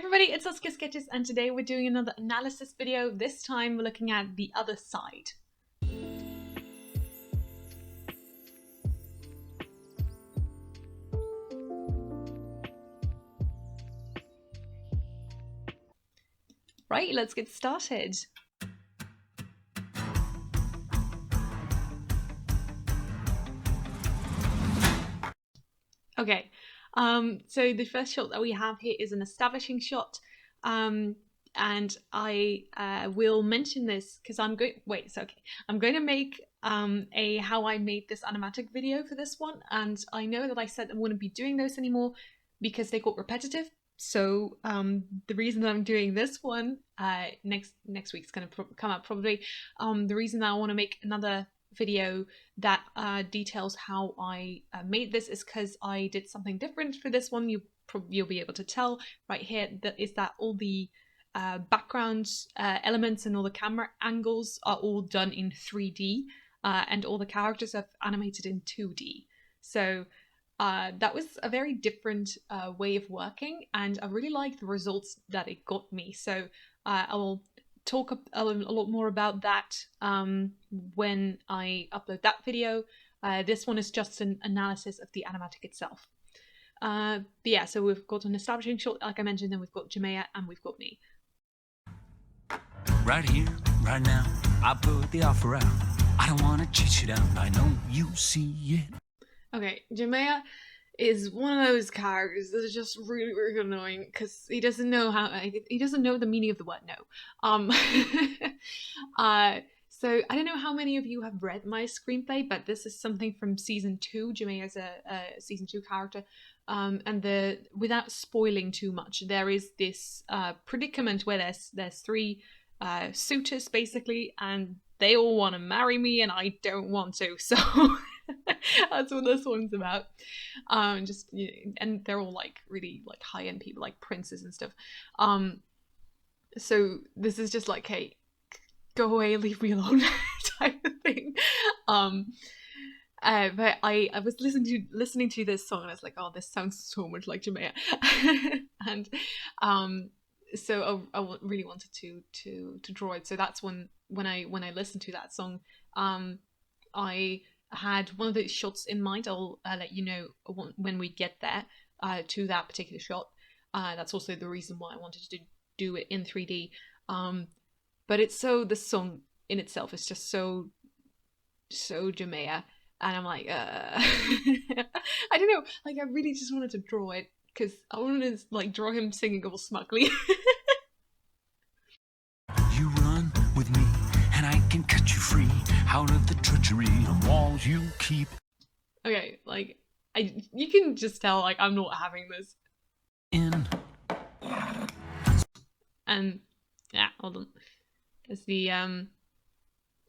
everybody, it's SaskiaSketches, and today we're doing another analysis video. This time we're looking at the other side. Right, let's get started. Okay, so the first shot that we have here is an establishing shot, and I will mention this because I'm going. Wait, it's okay. I'm going to make a how I made this animatic video for this one, and I know that I said I wouldn't be doing those anymore because they got repetitive. So the reason that I'm doing this one next week's gonna come out probably. The reason that I want to make another video that details how I made this is because I did something different for this one. You'll be able to tell right here that all the background elements and all the camera angles are all done in 3D, and all the characters are animated in 2D. So that was a very different way of working, and I really like the results that it got me. So I'll talk a lot more about that when I upload that video. This one is just an analysis of the animatic itself. But yeah, so we've got an establishing shot, like I mentioned, then we've got Jamea and we've got me. Right here, right now, I put the offer out. I don't want to chase you down, I know you see it. Okay, Jamea is one of those characters that is just really, really annoying because he doesn't know the meaning of the word no. So I don't know how many of you have read my screenplay, but this is something from season 2. Jamea is a season 2 character, and without spoiling too much, there is this predicament where there's 3 suitors basically, and they all want to marry me, and I don't want to, so. That's what this one's about. And they're all like really like high-end people, like princes and stuff. So this is just like, hey, go away, leave me alone type of thing. But I was listening to this song and I was like, oh, this sounds so much like Jamea. And so I really wanted to draw it. So that's when I listened to that song, I had one of those shots in mind. I'll let you know when we get there to that particular shot. That's also the reason why I wanted to do it in 3D. But the song in itself is just so Jamea, and I'm like, I don't know, like I really just wanted to draw it because I wanted to like draw him singing all smugly. You run with me and I can cut you free out of the treachery of walls you keep. Okay, like you can just tell like I'm not having this. And yeah, hold on. There's the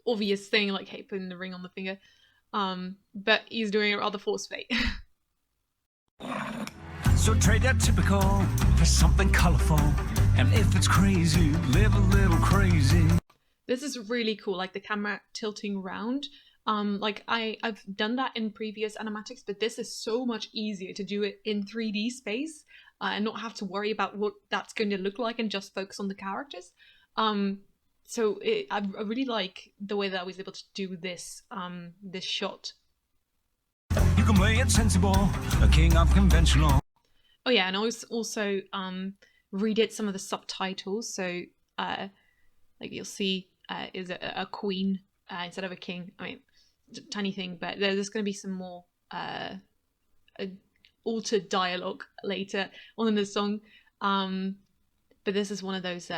obvious thing, like hey, putting the ring on the finger. But he's doing it rather forcefully. So trade that typical for something colorful, and if it's crazy, live a little crazy. This is really cool, like the camera tilting round. Like I've done that in previous animatics, but this is so much easier to do it in 3D space and not have to worry about what that's going to look like and just focus on the characters. So I really like the way that I was able to do this this shot. You can play it sensible, a king of conventional. Oh yeah, and I was also redid some of the subtitles, so like you'll see is a queen instead of a king. I mean, tiny thing, but there's going to be some more altered dialogue later on in the song. But this is one of those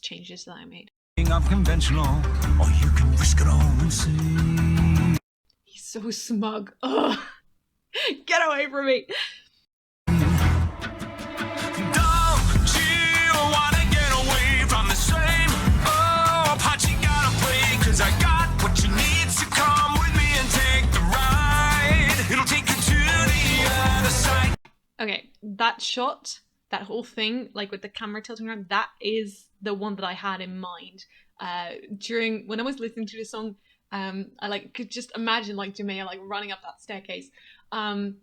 changes that I made. Unconventional, or you can risk it all and see. He's so smug. Ugh. Get away from me. Okay, that shot, that whole thing, like with the camera tilting around, that is the one that I had in mind. When I was listening to the song, I like could just imagine like Jamea like running up that staircase, and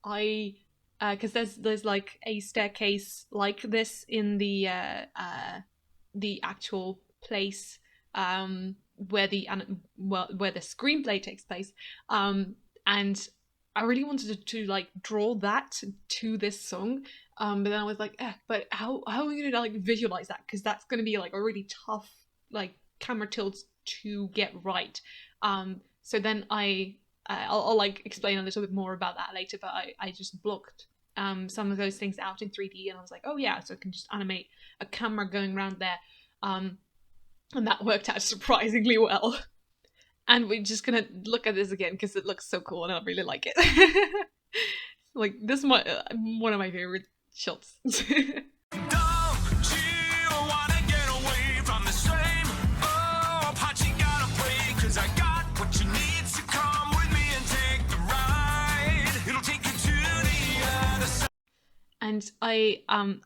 I because there's like a staircase like this in the actual place where the screenplay takes place, and I really wanted to like draw that to this song, but then I was like, but how are we gonna like visualize that, because that's gonna be like a really tough like camera tilts to get right. So then I'll like explain a little bit more about that later, but I just blocked some of those things out in 3D, and I was like, oh yeah, so I can just animate a camera going around there, and that worked out surprisingly well. And we're just gonna look at this again because it looks so cool and I really like it. Like, this is one of my favorite shots. And I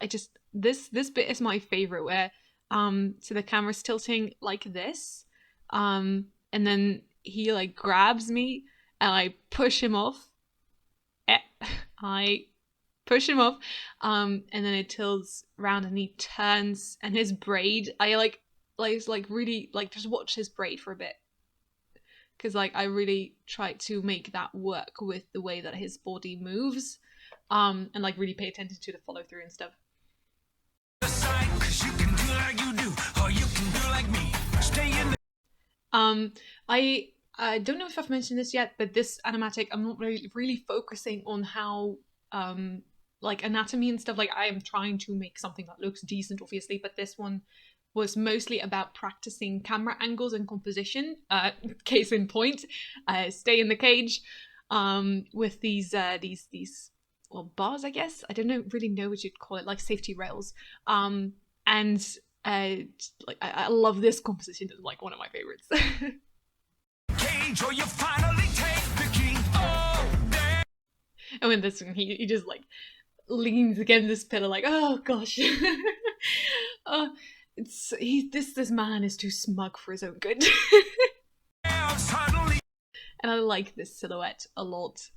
just this bit is my favorite, where so the camera's tilting like this, and then he like grabs me and I push him off. I push him off, and then it tilts round and he turns, and his braid, I like really like just watch his braid for a bit, because like I really try to make that work with the way that his body moves, and like really pay attention to the follow through and stuff. I don't know if I've mentioned this yet, but this animatic, I'm not really focusing on how like anatomy and stuff. Like, I am trying to make something that looks decent, obviously, but this one was mostly about practicing camera angles and composition. Case in point, Stay in the Cage, with these well, bars, I guess. I don't really know what you'd call it, like safety rails. And like I love this composition. It's like one of my favorites. Cage, or you finally take the key. Oh, and when this one, he just like leans against this pillar, like, oh gosh. This man is too smug for his own good. And I like this silhouette a lot.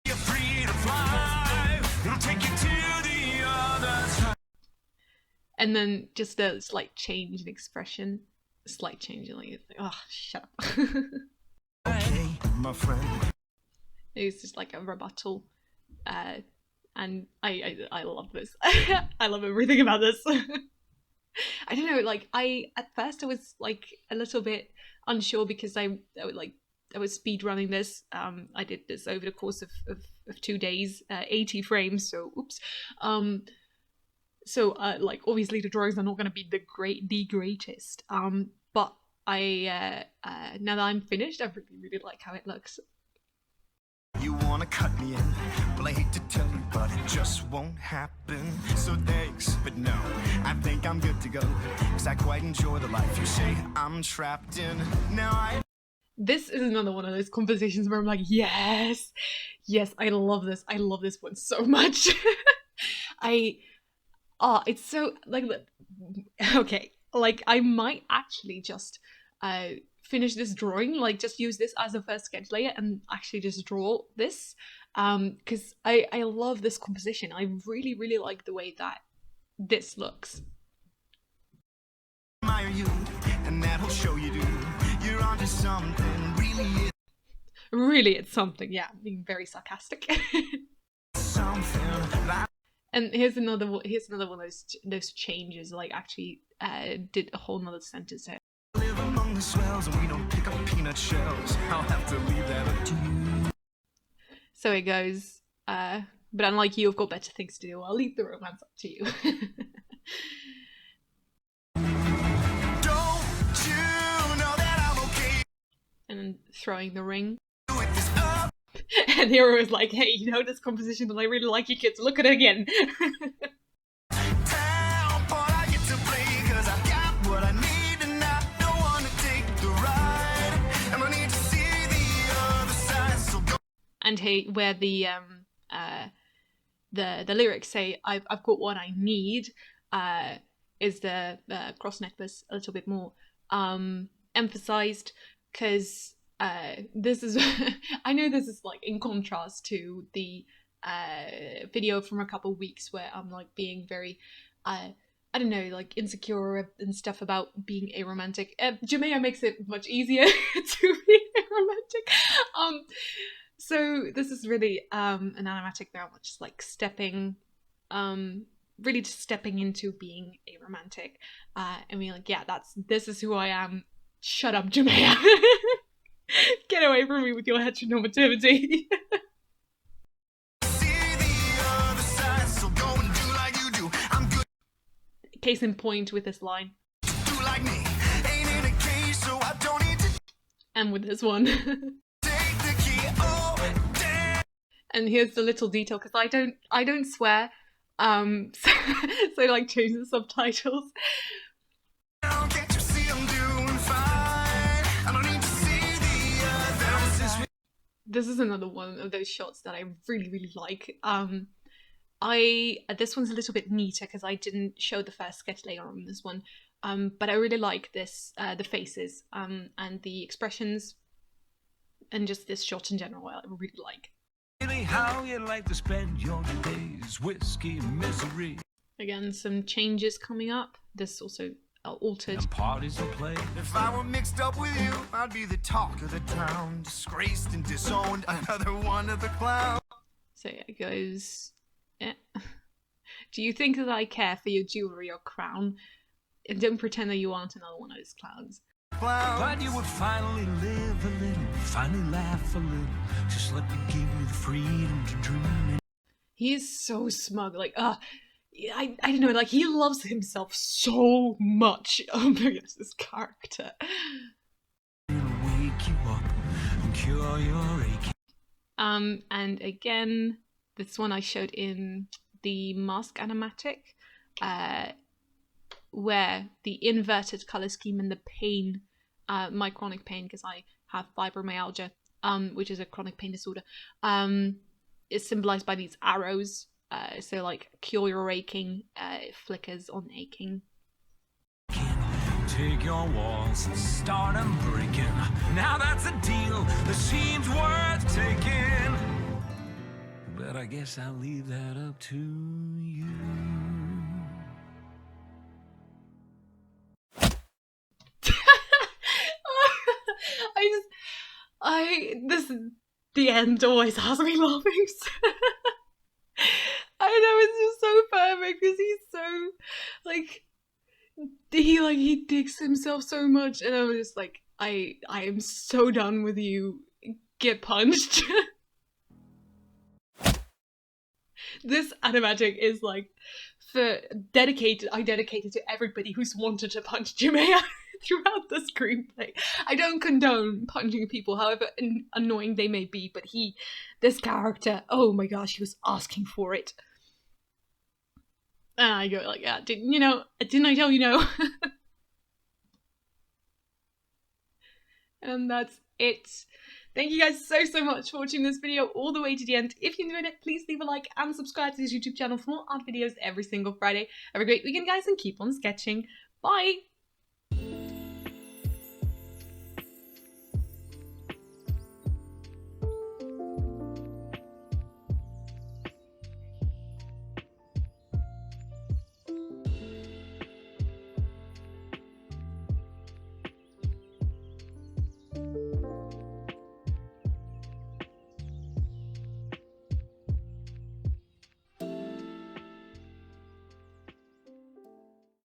You're free to fly. It'll take you to the other side. And then just a slight change in expression. Slight change in like, oh, shut up. Okay, my friend. It's just like a rebuttal. And I love this. I love everything about this. I don't know, like at first I was like a little bit unsure, because I was speed running this. I did this over the course of 2 days, 80 frames, so oops. So like obviously the drawings are not gonna be the greatest. But I now that I'm finished, I really like how it looks. You wanna cut me in? Well, I hate to tell you, but it just won't happen. So thanks, but no, I think I'm good to go, cause I quite enjoy the life you say I'm trapped in. Now This is another one of those compositions where I'm like, yes, I love this. I love this one so much. It's so like, okay, like I might actually just finish this drawing, like just use this as a first sketch layer and actually just draw this, because I love this composition. I really like the way that this looks. Admire you, and that'll show you, dude. You're onto something, really it's something. Yeah, being very sarcastic. And here's another one of those changes, like actually did a whole nother sentence here. Live among the swells and we don't pick up peanut shells. I'll have to leave that up to you. So it goes, but unlike you, I've got better things to do. I'll leave the romance up to you. Don't you know that I'm okay? And then throwing the ring. And Hero was like, hey, you know this composition that I really like, you kids, look at it again. And hey, where the lyrics say, I've got what I need, is the cross necklace a little bit more emphasized, because this is I know this is like in contrast to the video from a couple weeks where I'm like being very I don't know, like insecure and stuff about being aromantic. Jamea makes it much easier to be aromantic. So this is really an animatic now, just like stepping, really just stepping into being aromantic. And being like, yeah, this is who I am. Shut up, Jamea. Get away from me with your heteronormativity. Case in point with this line. Like me, case, so and with this one. And here's the little detail, because I don't swear. So like change the subtitles. This is another one of those shots that I really like. This one's a little bit neater because I didn't show the first sketch layer on this one, but I really like this, the faces, and the expressions, and just this shot in general. I really like. Really, how you like to spend your days, whiskey and misery. Again, some changes coming up. This also altered. And parties and play. If I were mixed up with you, I'd be the talk of the town, disgraced and disowned, another one of the clowns. So yeah, it goes. Yeah. Do you think that I care for your jewelry or crown? And don't pretend that you aren't another one of those clowns. But you would finally live a little, finally laugh a little. Just let me give you the freedom to dream. He is so smug, like, I don't know, like, he loves himself so much. Oh my gosh, this character. Wake you up and cure your aching. And again, this one I showed in the mask animatic, where the inverted color scheme and the pain, my chronic pain, because I have fibromyalgia, which is a chronic pain disorder, is symbolized by these arrows. So like cure your aching, it flickers on aching. Take your walls and start them breaking. Now that's a deal that seems worth taking. But I guess I'll leave that up to you. The end always has me laughing. I know, it's just so perfect because he's so, like, he digs himself so much, and I was just like, I am so done with you. Get punched. This animatic is like I dedicated to everybody who's wanted to punch Jamea throughout the screenplay. I don't condone punching people, however annoying they may be, but this character, oh my gosh, he was asking for it. And I go like, yeah, didn't I tell you no? And that's it. Thank you guys so much for watching this video all the way to the end. If you enjoyed it, please leave a like and subscribe to this YouTube channel for more art videos every single Friday. Have a great weekend, guys, and keep on sketching. Bye!